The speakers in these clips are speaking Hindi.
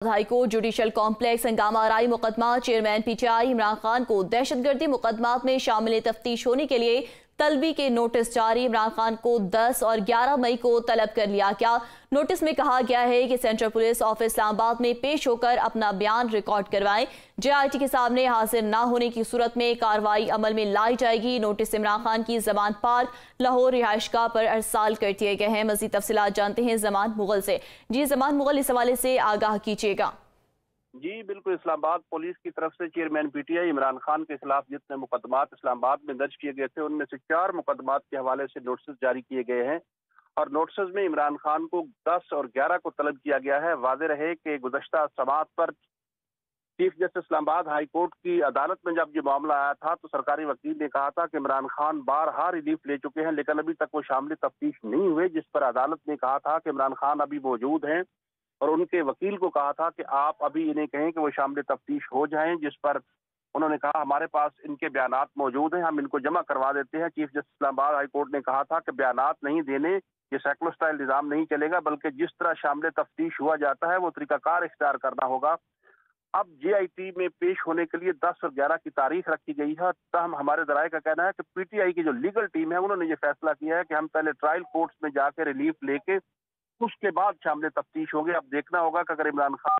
हाईकोर्ट जुडिशल कॉम्प्लेक्स हंगामा आराई मुकदमा चेयरमैन पीटीआई इमरान खान को दहशतगर्दी मुकदमात में शामिल तफ्तीश होने के लिए तलबी के नोटिस जारी। इमरान खान को 10 और 11 मई को तलब कर लिया गया। नोटिस में कहा गया है कि सेंट्रल पुलिस ऑफिस इस्लामाबाद में पेश होकर अपना बयान रिकॉर्ड करवाएं। जेआईटी के सामने हाजिर न होने की सूरत में कार्रवाई अमल में लाई जाएगी। नोटिस इमरान खान की जमान पार्क लाहौर रिहायशगाह पर अरसाल कर दिए गए हैं। मजीद तफसीलात जानते हैं जमान मुगल से। जी जमान मुगल, इस हवाले से आगाह कीजिएगा। जी बिल्कुल, इस्लामाबाद पुलिस की तरफ से चेयरमैन पीटीआई इमरान खान के खिलाफ जितने मुकदमात इस्लामाबाद में दर्ज किए गए थे उनमें से 4 मुकदमात के हवाले से नोटिस जारी किए गए हैं और नोटिस में इमरान खान को 10 और 11 को तलब किया गया है। वाज़ेह रहे कि गुज़श्ता समाअत पर chief justice Islamabad high court की अदालत में जब ये मामला आया था तो सरकारी वकील ने कहा था कि इमरान खान बारहा रिलीफ ले चुके हैं लेकिन अभी तक वो शामिल तफ्तीश नहीं हुए, जिस पर अदालत ने कहा था कि इमरान खान अभी मौजूद हैं और उनके वकील को कहा था कि आप अभी इन्हें कहें कि वो शामिल तफ्तीश हो जाएं, जिस पर उन्होंने कहा हमारे पास इनके बयानात मौजूद हैं, हम इनको जमा करवा देते हैं। Chief justice Islamabad high court ने कहा था कि बयानात नहीं देने, ये सेकुलर स्टाइल निज़ाम नहीं चलेगा, बल्कि जिस तरह शामिल तफ्तीश हुआ जाता है वो तरीकाकार इख्तियार करना होगा। अब जेआईटी में पेश होने के लिए 10 और 11 की तारीख रखी गई है। तहम हमारे ज़राए का कहना है कि पीटीआई की जो लीगल टीम है उन्होंने ये फैसला किया है कि हम पहले ट्रायल कोर्ट्स में जाकर रिलीफ लेके उसके बाद शामिल तफ्तीश होंगे। अब देखना होगा कि अगर इमरान खान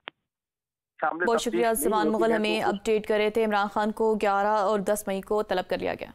शामिल बहुत शुक्रिया जमान मुगल, हमें अपडेट कर रहे थे। इमरान खान को 11 और 10 मई को तलब कर लिया गया।